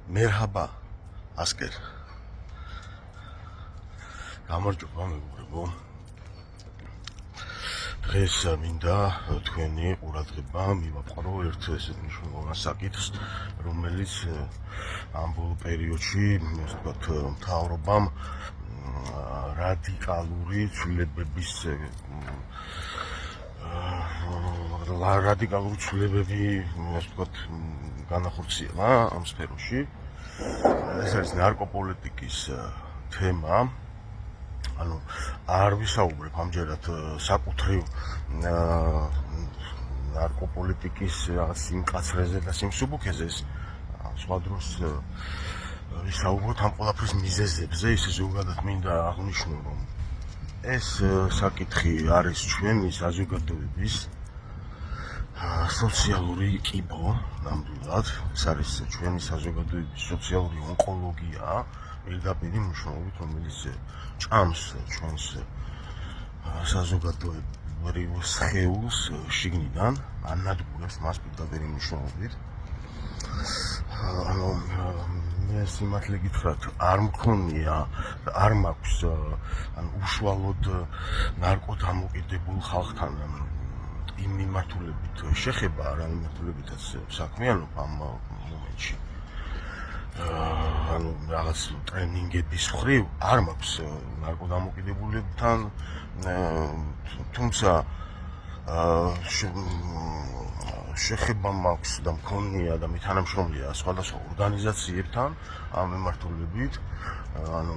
Merhaba, asker. გამარჯობა მეგობრებო. დღეს მინდა თქვენი ყურადღება მივაპყრო ერთ ესეთ მნიშვნელოვან საკითხს, რომელიც ამ ბოლო პერიოდში, ასე ვთქვათ, მთავრობამ რადიკალური ცვლილებები, ასე ვთქვათ, განახორციელა ამ სფეროში. ეს არის ნარკოპოლიტიკის თემა. ანუ არ ვისაუბრებ ამჯერად საკუთრივ ნარკოპოლიტიკის რაღაც სიმკაცრეზე და სიმსუბუქეზე, სხვა დროს ვისაუბროთ ამ ყველაფრის მიზეზებზე, ისე ზოგადად მინდა აღნიშნო, რომ ეს საკითხი არის ჩვენი საზოგადოების სოციალური კიბო, ნამდვილად, ეს არის ჩვენი საზოგადოების სოციალური ონკოლოგია, პირდაპირი მნიშვნელობით, რომელიც ჭამს ჩვენს საზოგადოებრივ სხეულს შიგნიდან, ანადგურებს მას პირდაპირი მნიშვნელობით. ანუ მე სიმართლე გითხრათ, არ მქონია, არ მაქვს უშუალოდ ნარკოდამოკიდებულ ხალხთან იმ მიმართულებით შეხება, რა მიმართულებითაც საქმიანობა ამ მომენტში. ანუ რაღაც ტრენინგების მხრივ არ მაქვს ნარკოდამოკიდებულებთან, თუმცა შეხება მაქვს და მქონია და მითანამშრომლია სხვადასხვა ორგანიზაციებთან ამ მიმართულებით, ანუ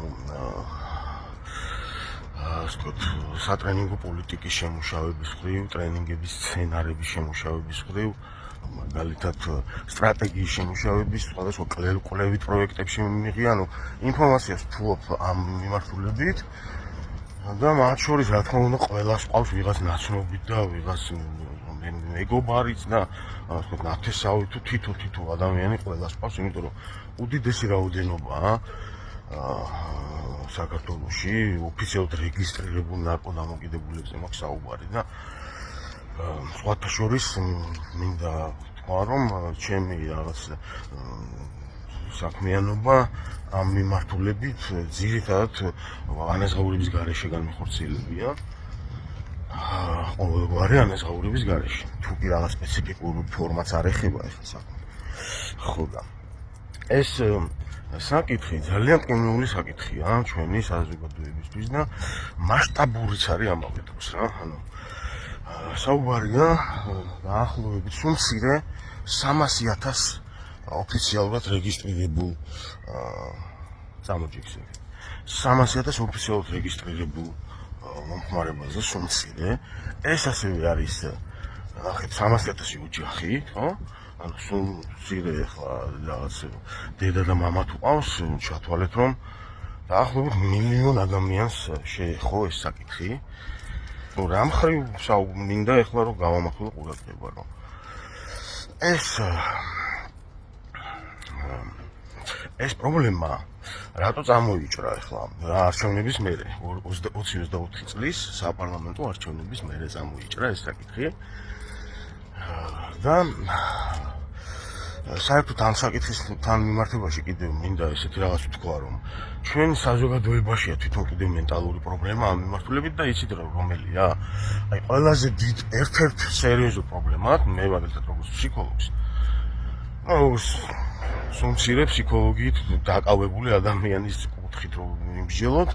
სატრენინგო პოლიტიკის შემუშავების მხრივ, ტრენინგების სცენარების შემუშავების მხრივ, მაგალითად სტრატეგიის შემუშავების, სხვადასხვა კვლევით პროექტებში მივიღე, ანუ ინფორმაციას ვთხოვ ამ მიმართულებით და მათ შორის, რა თქმა უნდა, ყველას ყავს ვიღაც ნაცნობი და ვიღაც მეგობარიც და ნათესავი თუ თითო ადამიანი ყველას ყავს, იმიტომ რომ უდიდესი რაოდენობაა საქართველოში ოფიციალურად რეგისტრირებულ ნარკოდამოკიდებულებზე მაქვს საუბარი და სხვათა შორის მინდა ვთქვა, რომ ჩემი რაღაც საქმიანობა ამ მიმართულებით ძირითადად ანაზღაურების გარეშე განმეხორციელებია. ყოველგვარი ანაზღაურების გარეშე. თუ კი რაღაც სპეციფიკური ფორმაც არ ეხება ახლა საქმე. ხო და ეს საკითხი ძალიან ყინული საკითხია ჩვენი საზოგადოებისთვის და მასშტაბურიც არის ამავე დროს რა. ანუ საუბარია დაახლოებით სულ მცირე 300,000 ოფიციალურად რეგისტრირებულ წამოჯექსები. 300,000 ოფიციალურად რეგისტრირებულ მომხმარებელზე სულ მცირე. ეს ასევე არის 300,000 ოჯახი, ხო? ანუ სულ მცირე ახლა რაღაც დედა და მამა თუ ყავს, ჩათვალეთ რომ დაახლოებით 1,000,000 ადამიანს შეეხო ეს საკითხი. რა მხრივ მინდა ახლა რომ გავამახვილო ყურადღება, რომ ეს პრობლემა რატო წამოიჭრა ახლა არჩევნების მერე 2024 წლის საპარლამენტო არჩევნების მერე წამოიჭრა ეს საკითხი და საერთოდ ამ საკითხისთან მიმართებაში კიდევ მინდა ესეთი რაღაც ვთქვა, რომ ჩვენ საზოგადოებაშია თვითონ კიდევ მენტალური პრობლემა ამ მიმართულებით და იცით რომელია? აი ყველაზე დიდ ერთ-ერთ სერიოზულ პრობლემად, მე მაგალითად როგორც ფსიქოლოგს, სულ მცირე ფსიქოლოგიით დაკავებული ადამიანის კუთხით რომ მიმსჯელოთ,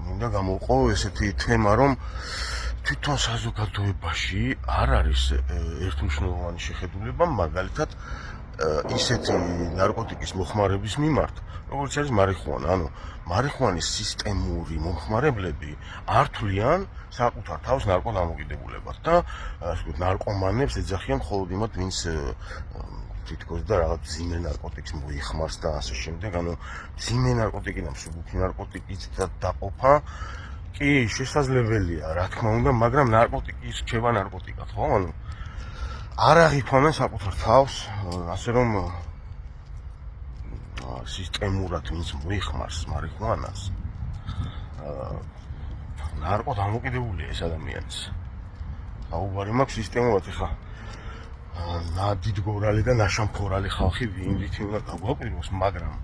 მინდა გამოვყო ესეთი თემა, რომ თვითონ საზოგადოებაში არ არის ერთმნიშვნელოვანი შეხედულება, მაგალითად ისეთი ნარკოტიკის მოხმარების მიმართ, როგორც არის მარიხუანა. ანუ მარიხუანის სისტემური მომხმარებლები არ თვლიან საკუთარ თავს ნარკოდამოკიდებულებად და ნარკომანებს ეძახიან მხოლოდ იმათ, ვინც თითქოს და რაღაც ძიმე ნარკოტიკს მოიხმარს და ასე შემდეგ. ანუ ძიმე ნარკოტიკი და მსუბუქი ნარკოტიკის დაყოფა კი შესაძლებელია, რა თქმა უნდა, მაგრამ ნარკოტიკის რჩება ნარკოტიკად, ხო? ანუ არ აღიქვამენ საკუთარ თავს, ასე რომ სისტემურად ვინც მოიხმარს მარიხუანას, ნარკოდამოკიდებულია ეს ადამიანის. საუბარი მაქვს სისტემურად, ეხლა ნადიდგორალი და ნაშამფორალი ხალხი ვინდით უნდა გაგვაკვირვოს, მაგრამ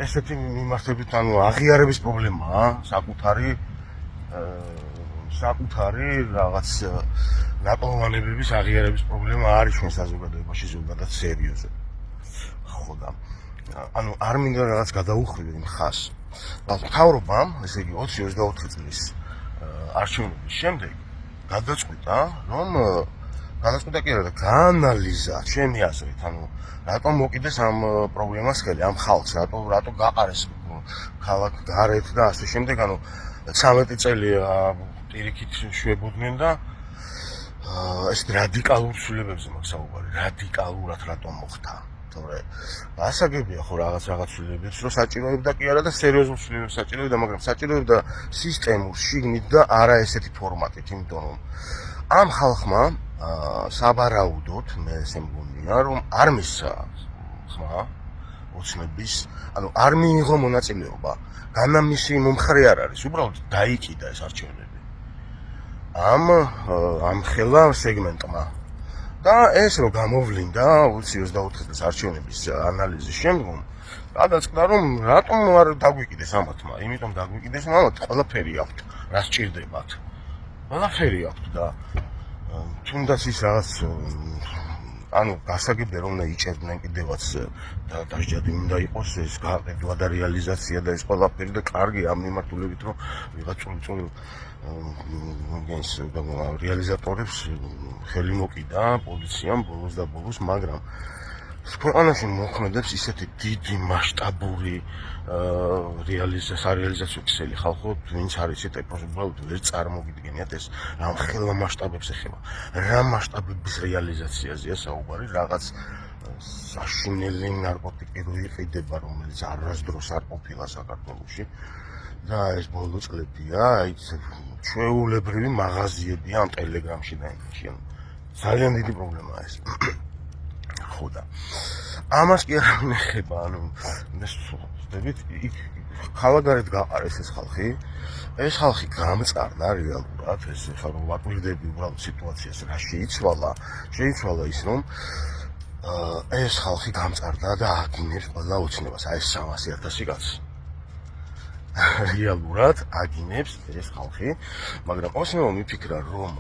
ესეთი მიმართებით ანუ აღიარების პრობლემაა, საკუთარი რაღაც ნაპოვანებების აღიარების პრობლემა არის ჩვენ საზოგადოებაში ზოგადად სერიოზად. ხო და ანუ არ მინდა რაღაც გადაუხვიო იმ ხას. მთავრობამ, ესე იგი 20-24 წლის არჩევნების შემდეგ გადაწყვიტა, რომ გადაწყვიტა კი არა და გაანალიზა ჩემი აზრით, ანუ რატომ მოკიდეს ამ პრობლემას ხელი, ამ ხალხს, რატო გაყარეს ქალაქ გარეთ და ასე შემდეგ, ანუ 13 წელია პირიქით შვებოდნენ და ეს რადიკალურ ცვლილებებზე მაქვს საუბარი, რადიკალურად რატომ მოხდა. თორე ასაგებია ხო რაღაც ცვლილებებს, რომ საჭიროებდა კი არა და სერიოზულ ცვლილებებს საჭიროებდა, მაგრამ საჭიროებდა სისტემურ, შიგნით და არა ესეთი ფორმატით, იმიტომ რომ ამ ხალხმა საბარაუდოდ მე ესე მგონია, რომ არ მისცა ხმა ოცნების, ანუ არ მიიღო მონაწილეობა, განამისი მომხრე არ არის, უბრალოდ დაიკიდა ეს არჩევნები ამ ხელა სეგმენტმა. და ეს რომ გამოვლინდა 20-24 წლის არჩევნების ანალიზის შემდგომ, გადაწყდა რომ რატომ არ დაგვიკიდეს ამათმა, იმიტომ დაგვიკიდეს რომ ამათ ყველაფერი აქვთ, რა სჭირდებათ. ყველაფერი აქვთ და თუნდაც ის რაღაც ანუ გასაგებია რომ უნდა იჭერდნენ კიდევაც და დასჯადი უნდა იყოს ეს გაყიდვა და რეალიზაცია და ეს ყველაფერი და კარგი ამ მიმართულებით რომ ვიღაც წული რეალიზატორებს ხელი მოკიდა პოლიციამ ბოლოს და ბოლოს, მაგრამ ქვეყანაში მოქმედებს ისეთი დიდი მასშტაბური სარეალიზაციო ქსელი ხალხო, ვინც არის ეტეპოს უბრალოდ ვერ წარმოგიდგენიათ ეს რა ხელა მასშტაბებს ეხება, რა მასშტაბების რეალიზაციაზეა საუბარი, რაღაც საშინელი ნარკოტიკი რო იყიდება, რომელიც არასდროს არ ყოფილა საქართველოში და ეს ბოლო წლებია, აი ჩვეულებრივი მაღაზიებია ამ ტელეგრამში და იმაში, ძალიან დიდი პრობლემაა ეს. ხო და ამას კი არ ეხება, ანუ ვთქვით, იქ ქალაქგარეთ გაყარეს ეს ხალხი გამწარდა რეალურად, ეს ხა რომ ვაკვირდები უბრალოდ სიტუაციას რა შეიცვალა ის რომ ეს ხალხი გამწარდა და აგინებს ყველა ოცნებას, აი ეს 300,000 კაცი რეალურად აგინებს ეს ხალხი, მაგრამ ოცნებამ მიფიქრა რომ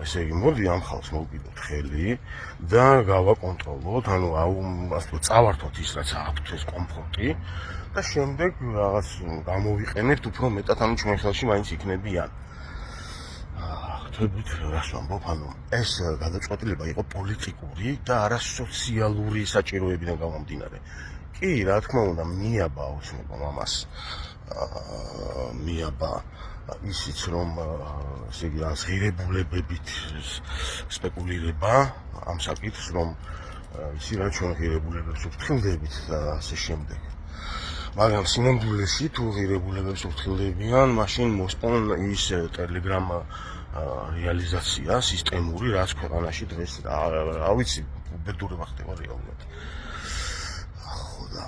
ესე იგი მოდი ამ ხალხს მოვკიდოთ ხელი და გავაკონტროლოთ, ანუ ასე წავართოთ ის რაც აქვთ ეს კომფორტი და შემდეგ რაღაც გამოვიყენებთ უფრო მეტად, ანუ ჩვენ ხელში მაინც იქნებიან. ხთებით რას ვამბობ, ანუ ეს გადაწყვეტილება იყო პოლიტიკური და არა სოციალური საჭიროებიდან გამომდინარე. კი, რა თქმა უნდა, მიაბა ოცნებამ ამას, მიაბა ისიც რომ ესე იგი რაღაც ღირებულებებით სპეკულირება ამ საკითხს, რომ ისი რა ჩვენ ღირებულებებს ვფრთხილდებით და ასე შემდეგ. მაგრამ სინამდვილეში თუ ღირებულებებს ვფრთხილდებიან, მაშინ მოსპონ ის ტელეგრამ რეალიზაცია სისტემური, რაც ქვეყანაში დღეს რა ვიცი, უბედურება ხდება რეალურად. ხო და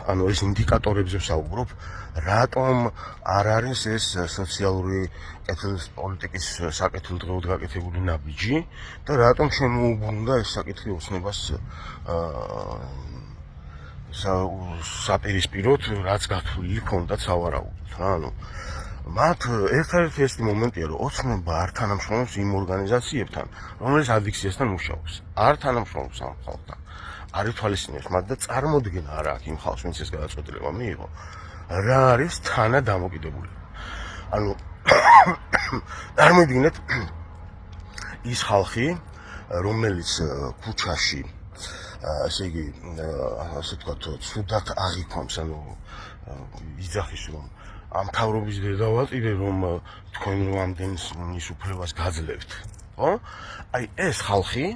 ანუ ეს ინდიკატორებზე ვსაუბრობ, რატომ არ არის ეს სოციალური პოლიტიკის საკეთილდღეოდ გაკეთებული ნაბიჯი და რატომ შემოუბრუნდა ეს საკითხი ოცნებას საპირისპიროდ, რაც გათვლილი ჰქონდათ სავარაუდოდ. ანუ მათ ერთ-ერთი ეს მომენტია, რომ ოცნება არ თანამშრომლობს იმ ორგანიზაციებთან, რომელიც ადიქციასთან მუშაობს. არ თანამშრომლობს ამ ხალხთან. არ ითვალისწინებს მათ და წარმოდგენა არ აქვს იმ ხალხს, ვინც ეს გადაწყვეტილება მიიღო, რა არის თანა დამოკიდებულება. ანუ წარმოიდგინეთ ის ხალხი, რომელიც ქუჩაში ასე იგი ასე ვთქვათ, ცუდად აღიქვამს, ანუ იძახის რომ ამ მთავრობის დედავატირე რომ თქვენ რომ ამდენს მისუფლებას გაძლევთ, ხო? აი ეს ხალხი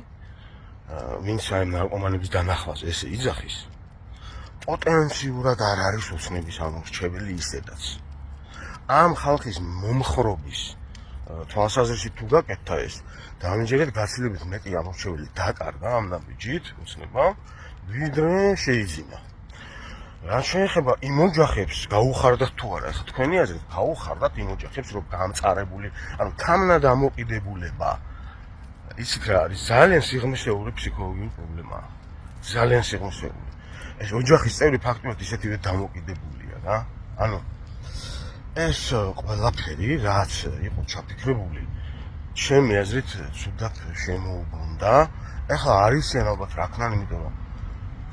ვინც აი ნარკომანების დანახვას ესე იძახის, პოტენციურად არ არის ოცნების ამორჩეველი ისედაც. ამ ხალხის მომხრობის თვალსაზრისით თუ გაკეთდა ეს, დამჯერეთ გაცილებით მეტი ამორჩეველი დაკარგა ამ ნაბიჯით ოცნებამ, ვიდრე შეიძინა. რა შეეხება იმ ოჯახებს გაუხარდათ თუ არა, ეხლა თქვენი აზრით გაუხარდათ იმ ოჯახებს, რომ გამწარებული, ანუ თანადამოკიდებულება ისიც რა არის ძალიან სიღრმისეული ფსიქოლოგიური პრობლემაა. ძალიან სიღრმისეული. ეს ოჯახის წევრი ფაქტობრივად ისეთივე დამოკიდებულია რა. ანუ ეს ყველაფერი რაც იყო ჩაფიქრებული ჩემი აზრით ცუდად შემოუბრუნდა. ეხლა არისიან ალბათ რა ქნან, იმიტომ რომ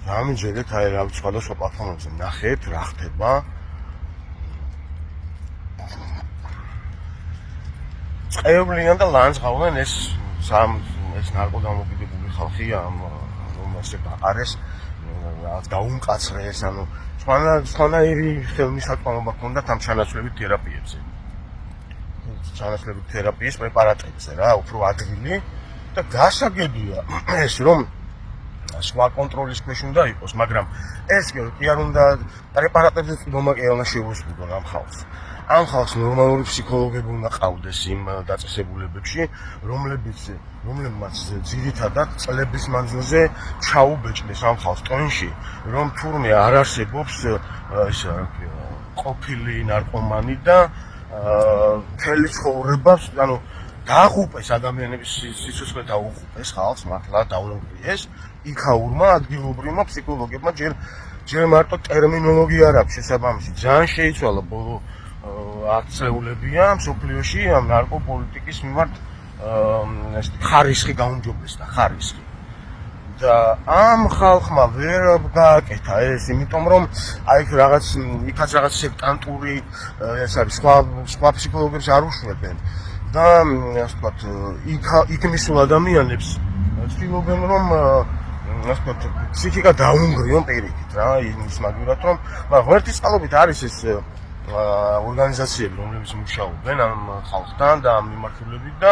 გამიჯერეთ აი რა სხვადასხვა პლატფორმებზე ნახეთ რა ხდება. წევლიან და ლანძღავენ ეს ნარკოდამოკიდებული ხალხი ამ რომელსაც აყარეს რაც გაუმკაცრეს, ანუ სხვანაირი ხელმისაწვდომობა ჰქონდათ ამ ჩანაცვლებით თერაპიებზე. ჩანაცვლებით თერაპიის პრეპარატებზე რა, უფრო ადვილი და გასაგებია ეს რომ სხვა კონტროლის ქვეშ უნდა იყოს, მაგრამ ეს კი არ უნდა პრეპარატებზე წვდომა კი არ უნდა შეუსრულონ ამ ხალხს. ამ ხალხს ნორმალური ფსიქოლოგები უნდა ყავდეს იმ დაწესებულებებში, რომლებმაც ძირითადად წლების მანძილზე ჩაუბეჭდეს ამ ხალხს ტონში, რომ თურმე არ არსებობს ყოფილი ნარკომანი და მთელი ცხოვრება, ანუ დააღუპეს ადამიანების სიცოცხლე დაუღუპეს ხალხს, მართლა დაუნგრიეს იქაურმა ადგილობრივმა ფსიქოლოგებმა ჯერ მარტო ტერმინოლოგია არ აქვს შესაბამისი. ძალიან შეიცვალა ბოლო 10 წლეულებია მსოფლიოში ამ ნარკოპოლიტიკის მიმართ ხარისხი გაუმჯობესდა, ხარისხი. და ამ ხალხმა ვერ გააკეთა ეს, იმიტომ რომ აი რაღაც იქაც რაღაც სექტანტური ეს არის სხვა ფსიქოლოგებს არ უშვებენ და ასე ვთქვათ იქ მისულ ადამიანებს ცდილობენ რომ ასე ვთქვათ ფსიქიკა დაუნგრიონ პირიქით რა, იმის მაგივრად რომ ღმერთის წყალობით არის ეს ორგანიზაციები, რომლებიც მუშაობენ ამ ხალხთან და ამ მიმართულებით და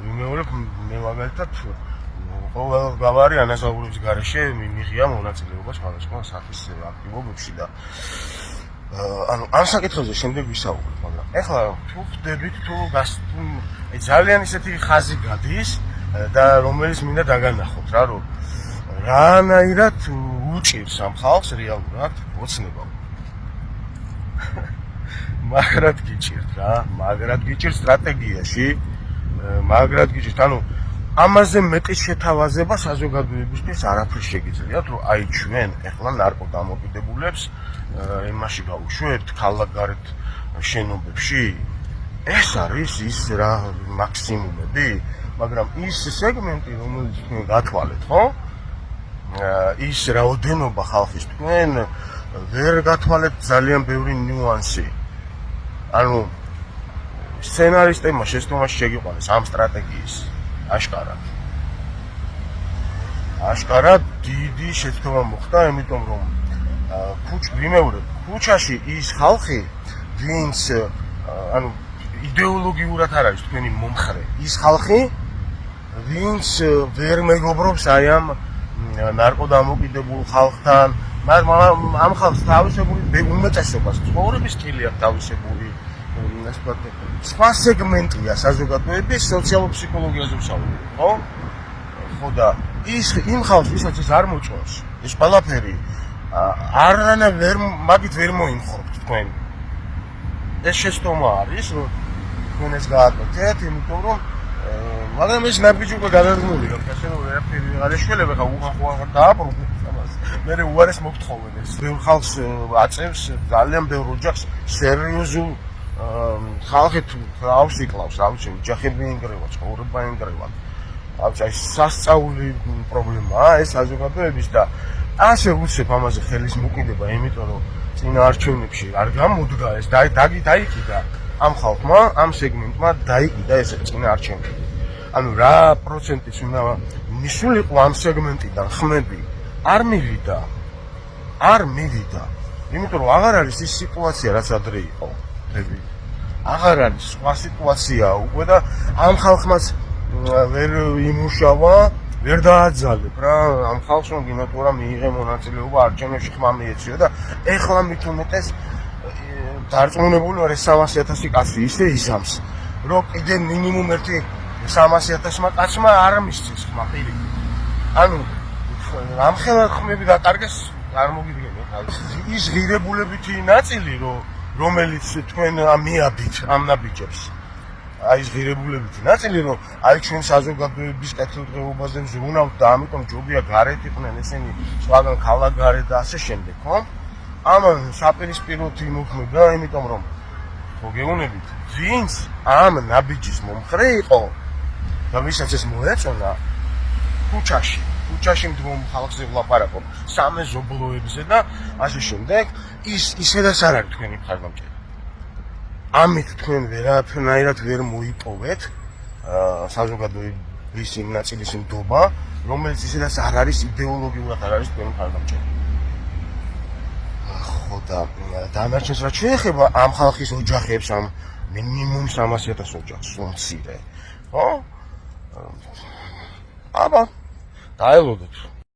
ვიმეორებ მე მაგალითად ყოველ გავარი ანაზღაურების გარეშე მიიღია მონაწილეობა სხვადასხვა სახის აქტივობებში და ანუ ამ საკითხებზე შემდეგ ვისაუბრებ, მაგრამ ეხლა თუ ხდებით თუ ძალიან ისეთი ხაზი გადის და რომელიც მინდა დაგანახოთ რა, რომ რანაირად უჭირს ამ ხალხს რეალურად ოცნება. მაგრად გიჭირთ რა, მაგრად გიჭირთ სტრატეგიაში, მაგრად გიჭირთ, ანუ ამაზე მეტის შეთავაზება საზოგადოებისთვის არაფერი შეგიძლიათ, რომ აი ჩვენ ეხლა ნარკოდამოკიდებულებს იმაში გავუშვებთ ქალაქგარეთ შენობებში. ეს არის ის რა მაქსიმუმები, მაგრამ ის სეგმენტი, რომელიც თქვენ გათვალეთ, ხო? ის რაოდენობა ხალხის თქვენ ვერ გათვალეთ ძალიან ბევრი ნიუანსი. ანუ სცენარისტებმა შეცდომაში შეგიყვანეს ამ სტრატეგიის აშკარად დიდი შეცდომა მოხდა, იმიტომ რომ ვიმეორებ ქუჩაში ის ხალხი, ვინც ანუ იდეოლოგიურად არ არის თქვენი მომხრე, ის ხალხი, ვინც ვერ მეგობრობს აი ამ ნარკოდამოკიდებულ ხალხთან, ამ ხალხს თავისებური უმეტესობას ცხოვრების სტილი აქვს თავისებური, ასე ვთქვათ, სხვა სეგმენტია საზოგადოების სოციალურ-ფსიქოლოგიაზე ვსაუბრობ, ხო? ხო და იმ ხალხს, ვისაც ეს არ მოწონს, ეს ყველაფერი არანაირ მაგით ვერ მოიმხრობთ თქვენ. ეს შეცდომა არის, რომ თქვენ ეს გააკეთეთ, იმიტომ რომ მაგრამ ეს ნაბიჯი უკვე გადადგმული აქვს, ასე რომ ვერაფერი არ ეშველება, ხა უხახო დააბრუნდეთ ამას. მე უარეს მოგთხოვენ ეს. ბევრ ხალხს აწევს ძალიან ბევრ ოჯახს სერიოზულ ხალხი თუ რავს იკლავს, რა ვიცი, ოჯახები ინგრევა, ცხოვრება ინგრევა. აი სასწაული პრობლემაა ეს საზოგადოების და ასე ვუცებ ამაზე ხელის მოკიდება, იმიტომ რომ წინა არჩევნებში არ გამოდგა ეს დაიკიდა ამ ხალხმა, ამ სეგმენტმა დაიკიდა ეს წინა არჩევნები. ანუ რა პროცენტის უნდა მისულიყო ამ სეგმენტიდან ხმები არ მივიდა. იმიტომ რომ აღარ არის ის სიტუაცია, რაც ადრე იყო. აღარ არის სხვა სიტუაცია უკვე და ამ ხალხმაც ვერ იმუშავა, ვერ დააძალებ რა, ამ ხალხს რომ გინატურა მიიღე მონაწილეობა არჩევნებში ხმა მიეციო და ეხლა მით უმეტეს დარწმუნებული ვარ ეს 300,000 კაცი ისე იზამს, რომ კიდე მინიმუმ ერთი 300,000-მა კაცმა არ მისცეს ხმა პირიქით. ანუ ამხელად ხმები დაკარგეს წარმოგიდგენთ ის ღირებულებითი ნაწილი რომელიც თქვენ მიაბით ამ ნაბიჯებს აი ეს ღირებულებითი ნაწილი რომ აი ჩვენ საზოგადოების კეთილდღეობაზე მზრუნავთ და ამიტომ ჯობია გარეთ იყვნენ ესენი სხვაგან ქალაქგარეთ და ასე შემდეგ ხო ამან საპირისპიროდ იმოქმედა იმიტომ რომ მოგეუბნებით ვინც ამ ნაბიჯის მომხრე იყო და ვისაც ეს მოეწონა ქუჩაში მდგომ ხალხზე ვლაპარაკობ სამეზობლოებზე და ასე შემდეგ ისედაც არ არის თქვენი მხარდამჭერი ამით თქვენ ვერაფერნაირად ვერ მოიპოვეთ საზოგადოების იმ ნაწილის ნდობა რომელიც ისედაც არ არის იდეოლოგიურად არ არის თქვენი მხარდამჭერი ხო და დანარჩენს რაც შეეხება ამ ხალხის ოჯახებს ამ მინიმუმ 300,000 ოჯახს უმცირე ხო აბა დაელოდოთ